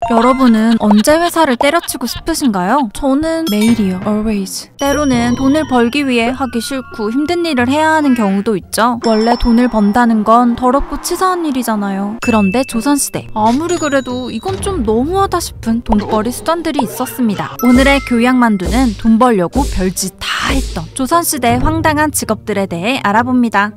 여러분은 언제 회사를 때려치고 싶으신가요? 저는 매일이요. Always. 때로는 돈을 벌기 위해 하기 싫고 힘든 일을 해야 하는 경우도 있죠. 원래 돈을 번다는 건 더럽고 치사한 일이잖아요. 그런데 조선시대, 아무리 그래도 이건 좀 너무하다 싶은 돈벌이 수단들이 있었습니다. 오늘의 교양만두는 돈 벌려고 별짓 다 했던 조선시대의 황당한 직업들에 대해 알아봅니다.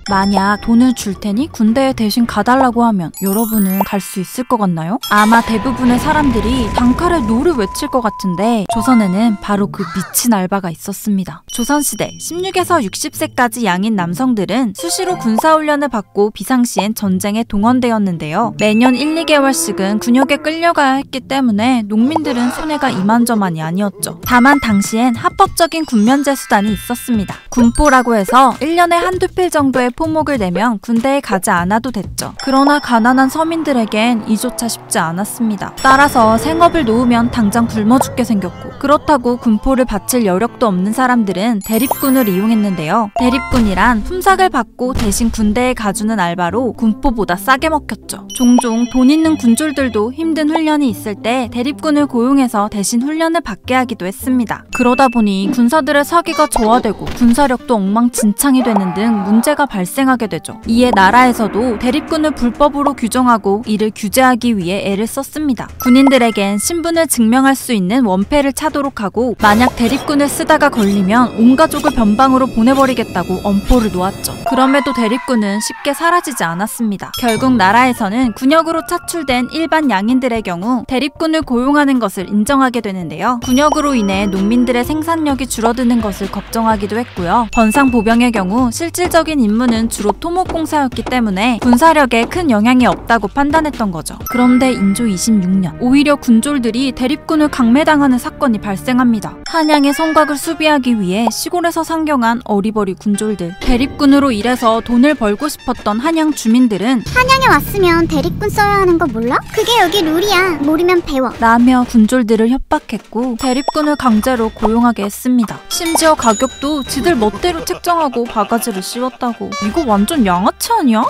만약 돈을 줄 테니 군대에 대신 가달라고 하면 여러분은 갈 수 있을 것 같나요? 아마 대부분의 사람들이 단칼에 노를 외칠 것 같은데 조선에는 바로 그 미친 알바가 있었습니다. 조선시대 16에서 60세까지 양인 남성들은 수시로 군사훈련을 받고 비상시엔 전쟁에 동원되었는데요. 매년 1, 2개월씩은 군역에 끌려가야 했기 때문에 농민들은 손해가 이만저만이 아니었죠. 다만 당시엔 합법적인 군면제 수단이 있었습니다. 군포라고 해서 1년에 한두 필 정도의 포목을 내면 군대에 가지 않아도 됐죠. 그러나 가난한 서민들에겐 이조차 쉽지 않았습니다. 따라서 생업을 놓으면 당장 굶어 죽게 생겼고, 그렇다고 군포를 바칠 여력도 없는 사람들은 대립군을 이용했는데요. 대립군이란 품삯을 받고 대신 군대에 가주는 알바로 군포보다 싸게 먹혔죠. 종종 돈 있는 군졸들도 힘든 훈련이 있을 때 대립군을 고용해서 대신 훈련을 받게 하기도 했습니다. 그러다 보니 군사들의 사기가 저하되고 군사력도 엉망진창이 되는 등 문제가 발생하게 되죠. 이에 나라에서도 대립군을 불법으로 규정하고 이를 규제하기 위해 애를 썼습니다. 군인들에겐 신분을 증명할 수 있는 원패를 차도록 하고, 만약 대립군을 쓰다가 걸리면 온 가족을 변방으로 보내버리겠다고 엄포를 놓았죠. 그럼에도 대립군은 쉽게 사라지지 않았습니다. 결국 나라에서는 군역으로 차출된 일반 양인들의 경우 대립군을 고용하는 것을 인정하게 되는데요. 군역으로 인해 농민들의 생산력이 줄어드는 것을 걱정하기도 했고요. 번상보병의 경우 실질적인 임무는 주로 토목공사였기 때문에 군사력에 큰 영향이 없다고 판단했던 거죠. 그런데 인조 26년, 오히려 군졸들이 대립군을 강매당하는 사건이 발생합니다. 한양의 성곽을 수비하기 위해 시골에서 상경한 어리버리 군졸들. 대립군으로 일해서 돈을 벌고 싶었던 한양 주민들은 한양에 왔으면 대립군 써야 하는 거 몰라? 그게 여기 룰이야. 모르면 배워. 라며 군졸들을 협박했고 대립군을 강제로 고용하게 했습니다. 심지어 가격도 지들 멋대로 책정하고 바가지를 씌웠다고. 이거 완전 양아치 아니야?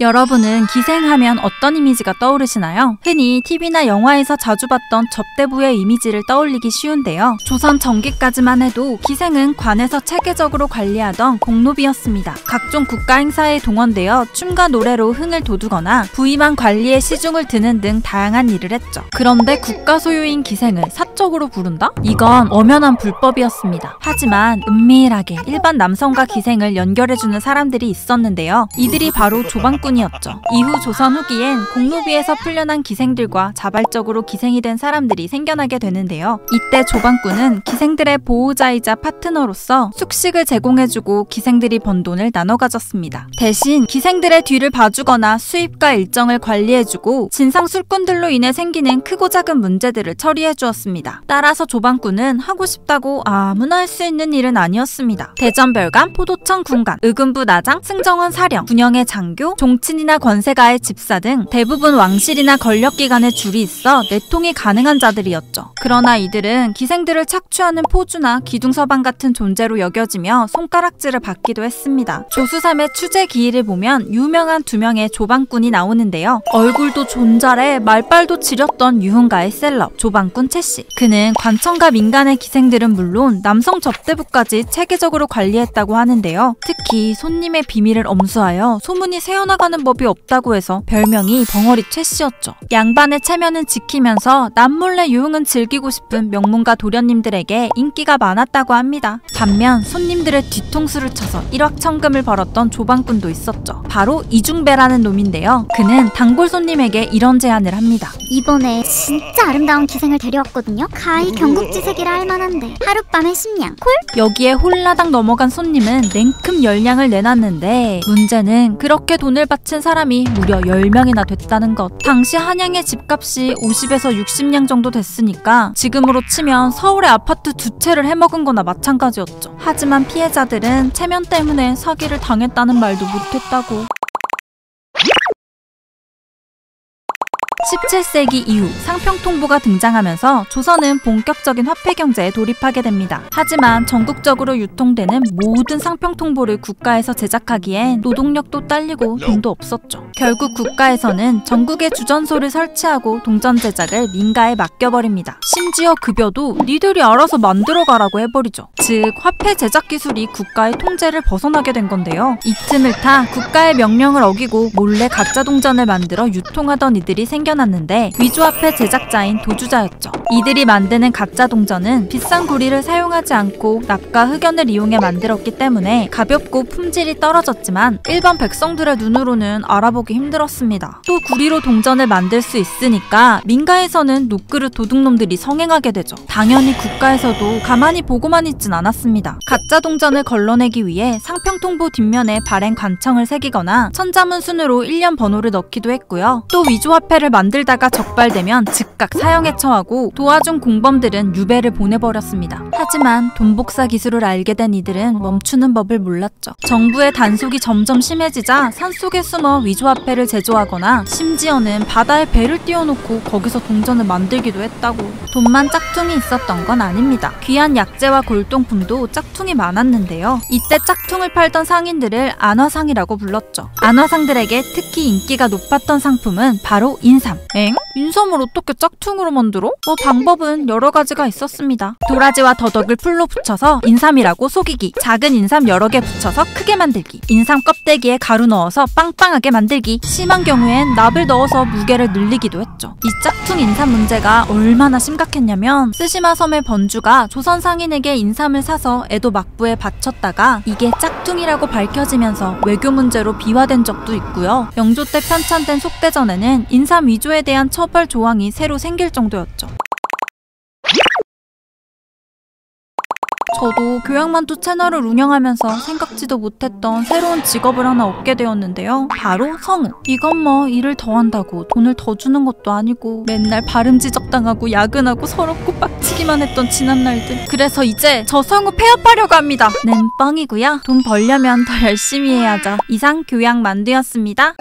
여러분은 기생하면 어떤 이미지가 떠오르시나요? 흔히 TV나 영화에서 자주 봤던 접대부의 이미지를 떠올리기 쉬운데요. 조선 전기까지만 해도 기생은 관에서 체계적으로 관리하던 공노비였습니다. 각종 국가 행사에 동원되어 춤과 노래로 흥을 돋우거나 부임한 관리에 시중을 드는 등 다양한 일을 했죠. 그런데 국가 소유인 기생을 사적으로 부른다? 이건 엄연한 불법이었습니다. 하지만 은밀하게 일반 남성과 기생을 연결해주는 사람들이 있었는데요. 이들이 바로 조방꾼 이었죠. 이후 조선 후기엔 공노비에서 풀려난 기생들과 자발적으로 기생이 된 사람들이 생겨나게 되는데요. 이때 조방꾼은 기생들의 보호자이자 파트너로서 숙식을 제공해주고 기생들이 번 돈을 나눠 가졌습니다. 대신 기생들의 뒤를 봐주거나 수입과 일정을 관리해주고 진상 술꾼들로 인해 생기는 크고 작은 문제들을 처리해주었습니다. 따라서 조방꾼은 하고 싶다고 아무나 할 수 있는 일은 아니었습니다. 대전별관, 포도청 군관, 의금부 나장, 승정원 사령, 군영의 장교, 종친이나 권세가의 집사 등 대부분 왕실이나 권력기관에 줄이 있어 내통이 가능한 자들이었죠. 그러나 이들은 기생들을 착취하는 포주나 기둥서방 같은 존재로 여겨지며 손가락질을 받기도 했습니다. 조수삼의 추제 기일을 보면 유명한 두 명의 조방꾼이 나오는데요. 얼굴도 존잘해 말빨도 지렸던 유흥가의 셀럽 조방꾼 채씨. 그는 관청과 민간의 기생들은 물론 남성 접대부까지 체계적으로 관리했다고 하는데요. 특히 손님의 비밀을 엄수하여 소문이 새어나가는 법이 없다고 해서 별명이 벙어리 최씨였죠. 양반의 체면은 지키면서 남몰래 유흥은 즐기고 싶은 명문가 도련님들에게 인기가 많았다고 합니다. 반면 손님들의 뒤통수를 쳐서 일확천금을 벌었던 조방꾼도 있었죠. 바로 이중배라는 놈인데요. 그는 단골 손님에게 이런 제안을 합니다. 이번에 진짜 아름다운 기생을 데려왔거든요. 가히 경국지색이라 할 만한데 하룻밤에 10냥 콜? 여기에 홀라당 넘어간 손님은 냉큼 10냥을 내놨는데 문제는 그렇게 돈을 바친 사람이 무려 10명이나 됐다는 것. 당시 한양의 집값이 50에서 60냥 정도 됐으니까 지금으로 치면 서울의 아파트 두 채를 해먹은 거나 마찬가지였죠. 하지만 피해자들은 체면 때문에 사기를 당했다는 말도 못했다고. 17세기 이후 상평통보가 등장하면서 조선은 본격적인 화폐 경제에 돌입하게 됩니다. 하지만 전국적으로 유통되는 모든 상평통보를 국가에서 제작하기엔 노동력도 딸리고 돈도 없었죠. 결국 국가에서는 전국에 주전소를 설치하고 동전 제작을 민가에 맡겨버립니다. 심지어 급여도 니들이 알아서 만들어가라고 해버리죠. 즉 화폐 제작 기술이 국가의 통제를 벗어나게 된 건데요. 이 틈을 타 국가의 명령을 어기고 몰래 가짜 동전을 만들어 유통하던 이들이 생겨났는데 위조화폐 제작자인 도주자였죠. 이들이 만드는 가짜 동전은 비싼 구리를 사용하지 않고 납과 흑연을 이용해 만들었기 때문에 가볍고 품질이 떨어졌지만 일반 백성들의 눈으로는 알아보기 힘들었습니다. 또 구리로 동전을 만들 수 있으니까 민가에서는 노그릇 도둑놈들이 성행하게 되죠. 당연히 국가에서도 가만히 보고만 있진 않았습니다. 가짜 동전을 걸러내기 위해 상평통보 뒷면에 발행 관청을 새기거나 천자문순으로 1년 번호를 넣기도 했고요. 또 위조화폐를 만들다가 적발되면 즉각 사형에 처하고 도와준 공범들은 유배를 보내버렸습니다. 하지만 돈복사 기술을 알게 된 이들은 멈추는 법을 몰랐죠. 정부의 단속이 점점 심해지자 산속에 숨어 위조화폐를 제조하거나 심지어는 바다에 배를 띄워놓고 거기서 동전을 만들기도 했다고. 돈만 짝퉁이 있었던 건 아닙니다. 귀한 약재와 골동품도 짝퉁이 많았는데요. 이때 짝퉁을 팔던 상인들을 안화상이라고 불렀죠. 안화상들에게 특히 인기가 높았던 상품은 바로 인삼. 엥? 인삼을 어떻게 짝퉁으로 만들어? 방법은 여러 가지가 있었습니다. 도라지와 더덕을 풀로 붙여서 인삼이라고 속이기, 작은 인삼 여러 개 붙여서 크게 만들기, 인삼 껍데기에 가루 넣어서 빵빵하게 만들기, 심한 경우엔 납을 넣어서 무게를 늘리기도 했죠. 이 짝퉁 인삼 문제가 얼마나 심각했냐면 스시마 섬의 번주가 조선 상인에게 인삼을 사서 에도 막부에 바쳤다가 이게 짝퉁이라고 밝혀지면서 외교 문제로 비화된 적도 있고요. 영조 때 편찬된 속대전에는 인삼 위조에 대한 처벌 조항이 새로 생길 정도였죠. 저도 교양만두 채널을 운영하면서 생각지도 못했던 새로운 직업을 하나 얻게 되었는데요. 바로 성우. 이건 뭐 일을 더 한다고 돈을 더 주는 것도 아니고 맨날 발음 지적당하고 야근하고 서럽고 빡치기만 했던 지난날들. 그래서 이제 저 성우 폐업하려고 합니다. 는 뻥이고요. 돈 벌려면 더 열심히 해야죠. 이상 교양만두였습니다.